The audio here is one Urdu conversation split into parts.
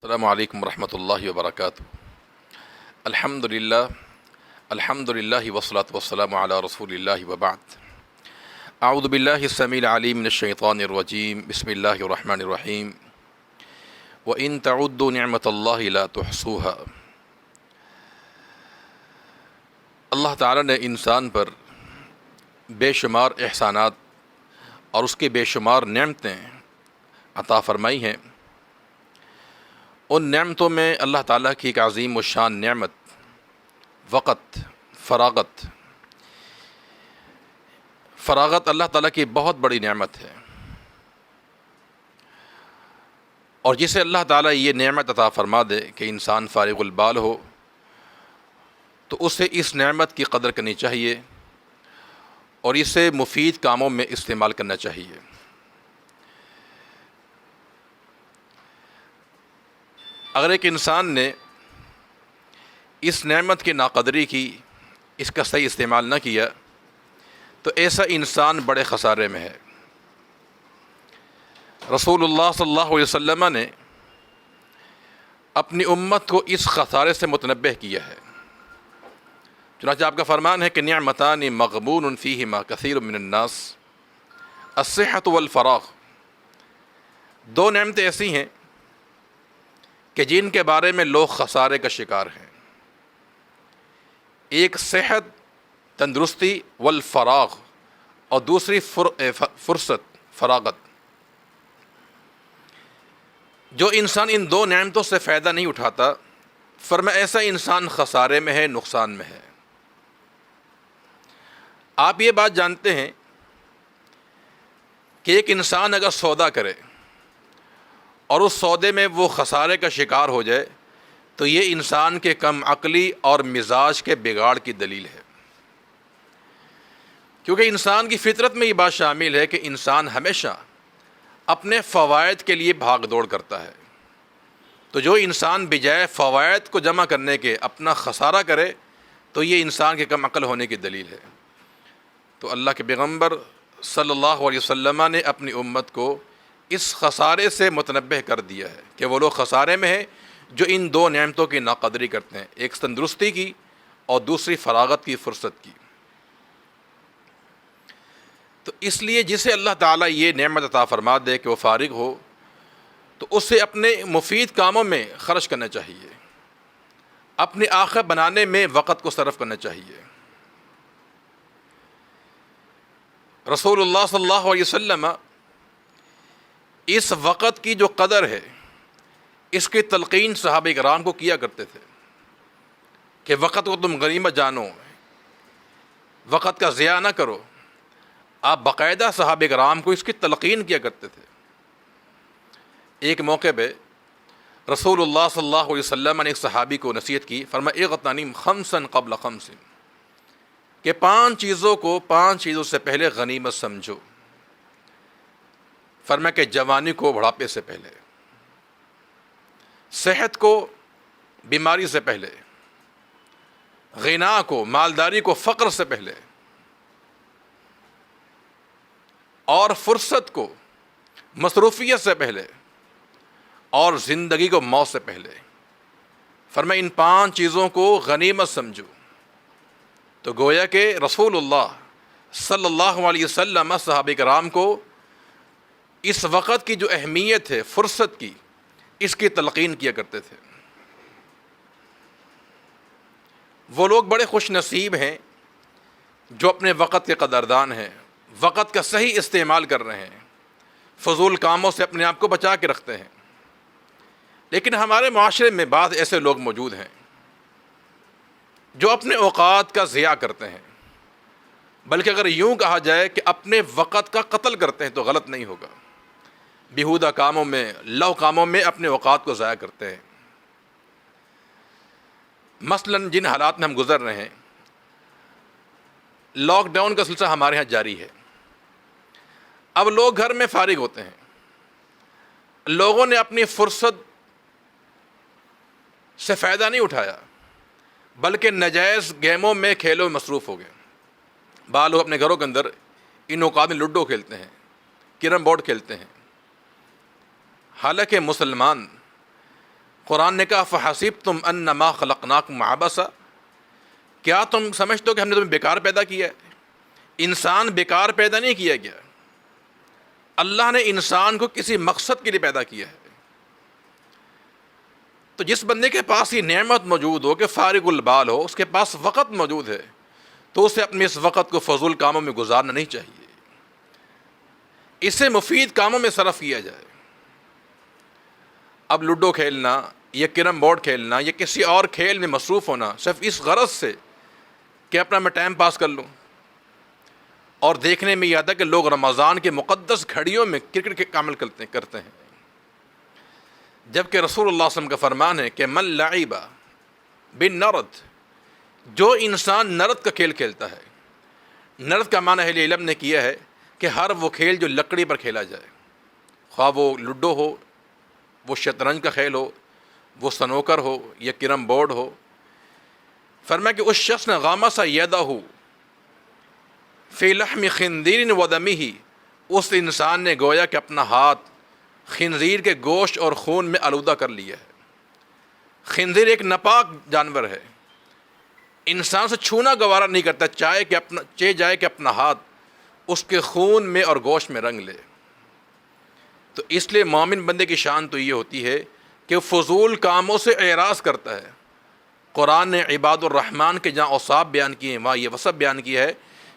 السلام علیکم ورحمۃ اللہ وبرکاتہ۔ الحمد للہ والصلاة والسلام علی رسول اللہ وبعد۔ اعوذ باللہ السمیع العلیم من الشیطان الرجیم، بسم اللہ الرحمن الرحیم۔ وَإِن تَعُدُّوا نِعْمَةَ اللَّهِ لَا تُحْصُوهَا۔ اللہ تعالیٰ نے انسان پر بے شمار احسانات اور اس کے بے شمار نعمتیں عطا فرمائی ہیں۔ ان نعمتوں میں اللہ تعالیٰ کی ایک عظیم و شان نعمت وقت، فراغت اللہ تعالیٰ کی بہت بڑی نعمت ہے، اور جسے اللہ تعالیٰ یہ نعمت عطا فرما دے کہ انسان فارغ البال ہو تو اسے اس نعمت کی قدر کرنی چاہیے اور اسے مفید کاموں میں استعمال کرنا چاہیے۔ اگر ایک انسان نے اس نعمت کی ناقدری کی، اس کا صحیح استعمال نہ کیا، تو ایسا انسان بڑے خسارے میں ہے۔ رسول اللہ صلی اللہ علیہ وسلم نے اپنی امت کو اس خسارے سے متنبہ کیا ہے۔ چنانچہ آپ کا فرمان ہے کہ نعمتان مغبون فیہما کثیر من الناس، الصحۃ والفراغ۔ دو نعمتیں ایسی ہیں کہ جن کے بارے میں لوگ خسارے کا شکار ہیں۔ ایک صحت، تندرستی، والفراغ، اور دوسری فرصت، فراغت۔ جو انسان ان دو نعمتوں سے فائدہ نہیں اٹھاتا، فرمایا ایسا انسان خسارے میں ہے، نقصان میں ہے۔ آپ یہ بات جانتے ہیں کہ ایک انسان اگر سودا کرے اور اس سودے میں وہ خسارے کا شکار ہو جائے تو یہ انسان کے کم عقلی اور مزاج کے بگاڑ کی دلیل ہے، کیونکہ انسان کی فطرت میں یہ بات شامل ہے کہ انسان ہمیشہ اپنے فوائد کے لیے بھاگ دوڑ کرتا ہے۔ تو جو انسان بجائے فوائد کو جمع کرنے کے اپنا خسارہ کرے تو یہ انسان کے کم عقل ہونے کی دلیل ہے۔ تو اللہ کے پیغمبر صلی اللہ علیہ وسلم نے اپنی امت کو اس خسارے سے متنبہ کر دیا ہے کہ وہ لوگ خسارے میں ہیں جو ان دو نعمتوں کی ناقدری کرتے ہیں، ایک تندرستی کی اور دوسری فراغت کی، فرصت کی۔ تو اس لیے جسے اللہ تعالیٰ یہ نعمت عطا فرما دے کہ وہ فارغ ہو تو اسے اپنے مفید کاموں میں خرچ کرنا چاہیے، اپنی آخرت بنانے میں وقت کو صرف کرنا چاہیے۔ رسول اللہ صلی اللہ علیہ وسلم اس وقت کی جو قدر ہے اس کی تلقین صحابہ کرام کو کیا کرتے تھے کہ وقت کو تم غنیمت جانو، وقت کا ضیاع نہ کرو۔ آپ باقاعدہ صحابہ کرام کو اس کی تلقین کیا کرتے تھے۔ ایک موقع پہ رسول اللہ صلی اللہ علیہ وسلم نے ایک صحابی کو نصیحت کی، فرمایا اغتنم خمسا قبل خمس، کہ 5 چیزوں کو 5 چیزوں سے پہلے غنیمت سمجھو۔ فرمایا کہ جوانی کو بڑھاپے سے پہلے، صحت کو بیماری سے پہلے، غنا کو، مالداری کو فقر سے پہلے، اور فرصت کو مصروفیت سے پہلے، اور زندگی کو موت سے پہلے۔ فرمایا ان 5 چیزوں کو غنیمت سمجھو۔ تو گویا کہ رسول اللہ صلی اللہ علیہ وسلم صحابہ کرام کو اس وقت کی جو اہمیت ہے، فرصت کی، اس کی تلقین کیا کرتے تھے۔ وہ لوگ بڑے خوش نصیب ہیں جو اپنے وقت کے قدردان ہیں، وقت کا صحیح استعمال کر رہے ہیں، فضول کاموں سے اپنے آپ کو بچا کے رکھتے ہیں۔ لیکن ہمارے معاشرے میں بعض ایسے لوگ موجود ہیں جو اپنے اوقات کا ضیاع کرتے ہیں، بلکہ اگر یوں کہا جائے کہ اپنے وقت کا قتل کرتے ہیں تو غلط نہیں ہوگا۔ بیہودہ کاموں میں، لو کاموں میں اپنے اوقات کو ضائع کرتے ہیں۔ مثلاً جن حالات میں ہم گزر رہے ہیں، لاک ڈاؤن کا سلسلہ ہمارے ہاں جاری ہے۔ اب لوگ گھر میں فارغ ہوتے ہیں، لوگوں نے اپنی فرصت سے فائدہ نہیں اٹھایا بلکہ ناجائز گیموں میں، کھیلوں میں مصروف ہو گئے۔ بعض لوگ اپنے گھروں کے اندر ان اوقات میں لوڈو کھیلتے ہیں، کیرم بورڈ کھیلتے ہیں۔ حالانکہ مسلمان قرآن نے کہا فحسبتم انما خلقناکم عبثا، کیا تم سمجھتے ہو کہ ہم نے تمہیں بیکار پیدا کیا ہے؟ انسان بیکار پیدا نہیں کیا گیا، اللہ نے انسان کو کسی مقصد کے لیے پیدا کیا ہے۔ تو جس بندے کے پاس یہ نعمت موجود ہو کہ فارغ البال ہو، اس کے پاس وقت موجود ہے، تو اسے اپنے اس وقت کو فضول کاموں میں گزارنا نہیں چاہیے، اسے مفید کاموں میں صرف کیا جائے۔ اب لوڈو کھیلنا یا کیرم بورڈ کھیلنا یا کسی اور کھیل میں مصروف ہونا صرف اس غرض سے کہ اپنا میں ٹائم پاس کر لوں، اور دیکھنے میں یاد ہے کہ لوگ رمضان کے مقدس گھڑیوں میں کرکٹ کے عمل کرتے ہیں، جبکہ رسول اللہ صلی اللہ علیہ وسلم کا فرمان ہے کہ من لعب بالنرد، جو انسان نرد کا کھیل کھیلتا ہے، نرد کا معنی اہل علم نے کیا ہے کہ ہر وہ کھیل جو لکڑی پر کھیلا جائے، خواہ وہ لوڈو ہو، وہ شطرنج کا کھیل ہو، وہ سنوکر ہو یا کیرم بورڈ ہو، فرمایا کہ اس شخص نے غامس یدہ فی لحم خنزیر و دمہ، اس انسان نے گویا کہ اپنا ہاتھ خنزیر کے گوشت اور خون میں آلودہ کر لیا ہے۔ خنزیر ایک ناپاک جانور ہے، انسان سے چھونا گوارا نہیں کرتا، چاہے جائے کہ اپنا ہاتھ اس کے خون میں اور گوشت میں رنگ لے۔ تو اس لیے مومن بندے کی شان تو یہ ہوتی ہے کہ فضول کاموں سے اعراض کرتا ہے۔ قرآن نے عباد الرحمن کے جہاں اوصاف بیان کیے ہیں وہاں یہ وصف بیان کیا ہے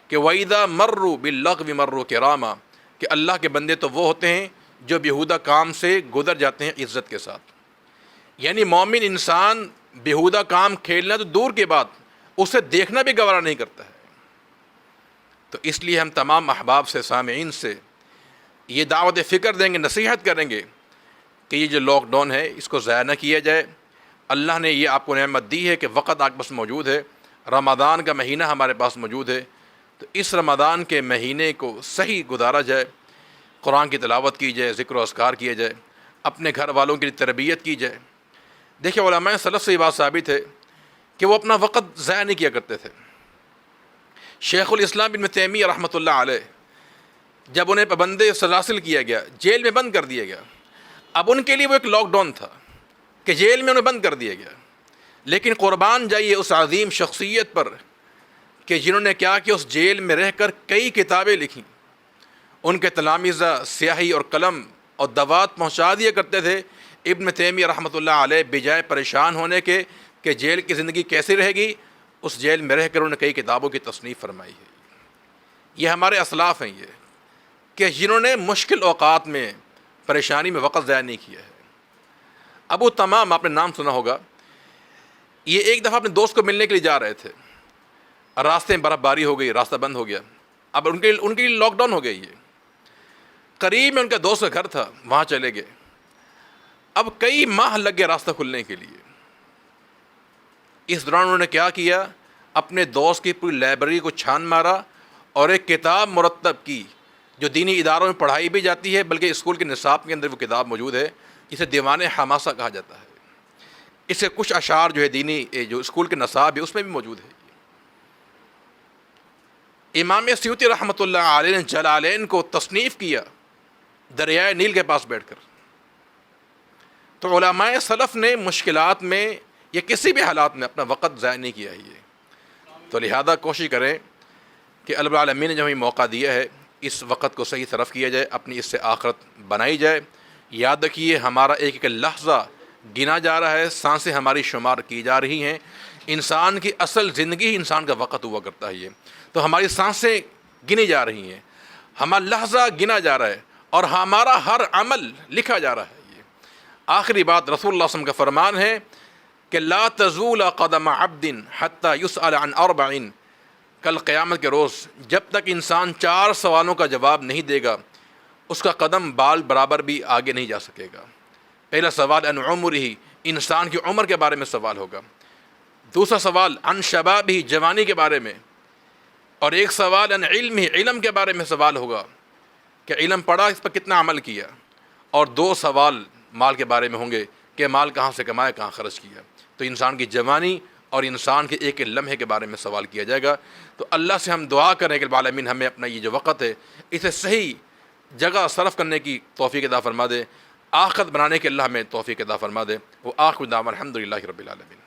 کہ وَإِذَا مَرُّوا بِاللَّغْوِ مَرُّوا كِرَامًا، کہ اللہ کے بندے تو وہ ہوتے ہیں جو بیہودہ کام سے گزر جاتے ہیں عزت کے ساتھ۔ یعنی مومن انسان بیہودہ کام کھیلنا تو دور کی بات، اسے دیکھنا بھی گوارا نہیں کرتا ہے۔ تو اس لیے ہم تمام احباب سے، سامعین سے یہ دعوت فکر دیں گے، نصیحت کریں گے کہ یہ جو لاک ڈاؤن ہے اس کو ضائع نہ کیا جائے۔ اللہ نے یہ آپ کو نعمت دی ہے کہ وقت آپ کے پاس موجود ہے، رمضان کا مہینہ ہمارے پاس موجود ہے، تو اس رمضان کے مہینے کو صحیح گزارا جائے، قرآن کی تلاوت کی جائے، ذکر و اذکار کیے جائے، اپنے گھر والوں کی تربیت کی جائے۔ دیکھیں علماء سلف سے یہ بات ثابت ہے کہ وہ اپنا وقت ضائع نہیں کیا کرتے تھے۔ شیخ الاسلام ابن تیمیہ رحمۃ اللہ علیہ، جب انہیں پابند سلاسل کیا گیا، جیل میں بند کر دیا گیا، اب ان کے لیے وہ ایک لاک ڈاؤن تھا کہ جیل میں انہیں بند کر دیا گیا، لیکن قربان جائیے اس عظیم شخصیت پر کہ جنہوں نے کیا کہ اس جیل میں رہ کر کئی کتابیں لکھیں۔ ان کے تلامذہ سیاہی اور قلم اور دوات پہنچا دیا کرتے تھے۔ ابن تیمیہ رحمۃ اللہ علیہ بجائے پریشان ہونے کے کہ جیل کی زندگی کیسی رہے گی، اس جیل میں رہ کر انہوں نے کئی کتابوں کی تصنیف فرمائی ہے۔ یہ ہمارے اسلاف ہیں، یہ کہ جنہوں نے مشکل اوقات میں پریشانی میں وقت ضائع نہیں کیا ہے۔ ابو تمام، آپ نے نام سنا ہوگا، یہ ایک دفعہ اپنے دوست کو ملنے کے لیے جا رہے تھے، راستے میں برف باری ہو گئی، راستہ بند ہو گیا، اب ان کے لیے لاک ڈاؤن ہو گئی ہے۔ قریب میں ان کا دوست کا گھر تھا، وہاں چلے گئے، اب کئی ماہ لگ گئے راستہ کھلنے کے لیے۔ اس دوران انہوں نے کیا کیا، اپنے دوست کی پوری لائبریری کو چھان مارا اور ایک کتاب مرتب کی جو دینی اداروں میں پڑھائی بھی جاتی ہے، بلکہ اسکول کے نصاب کے اندر وہ کتاب موجود ہے، جسے دیوان حماسہ کہا جاتا ہے۔ اس سے کچھ اشعار جو ہے دینی جو اسکول کے نصاب ہے اس میں بھی موجود ہے۔ امام سیوطی رحمۃ اللہ علیہ نے جلالین کو تصنیف کیا دریائے نیل کے پاس بیٹھ کر۔ تو علماء سلف نے مشکلات میں یا کسی بھی حالات میں اپنا وقت ضائع نہیں کیا ہے۔ تو لہذا کوشش کریں کہ اللہ العالمین نے جو ہمیں موقع دیا ہے اس وقت کو صحیح صرف کیا جائے، اپنی اس سے آخرت بنائی جائے۔ یاد رکھیے ہمارا ایک ایک لحظہ گنا جا رہا ہے، سانسیں ہماری شمار کی جا رہی ہیں۔ انسان کی اصل زندگی ہی انسان کا وقت ہوا کرتا ہے، یہ تو ہماری سانسیں گنی جا رہی ہیں، ہمارا لحظہ گنا جا رہا ہے اور ہمارا ہر عمل لکھا جا رہا ہے۔ یہ آخری بات رسول اللہ صلی اللہ علیہ وسلم کا فرمان ہے کہ لا تزول قدم عبد حتی یسأل عن اربع، کل قیامت کے روز جب تک انسان 4 سوالوں کا جواب نہیں دے گا اس کا قدم بال برابر بھی آگے نہیں جا سکے گا۔ پہلا سوال عن عمرہ، انسان کی عمر کے بارے میں سوال ہوگا۔ دوسرا سوال عن شبابہ، جوانی کے بارے میں، اور ایک سوال عن علمہ، علم کے بارے میں سوال ہوگا کہ علم پڑھا، اس پر کتنا عمل کیا، اور 2 سوال مال کے بارے میں ہوں گے کہ مال کہاں سے کمایا، کہاں خرچ کیا۔ تو انسان کی جوانی اور انسان کے ایک لمحے کے بارے میں سوال کیا جائے گا۔ تو اللہ سے ہم دعا کریں کہ العالمین ہمیں اپنا یہ جو وقت ہے اسے صحیح جگہ صرف کرنے کی توفیق عطا فرما دے۔ آخرت بنانے کے اللہ ہمیں توفیق عطا فرما دے۔ وہ آخر دعوانا الحمدللہ رب العالمین۔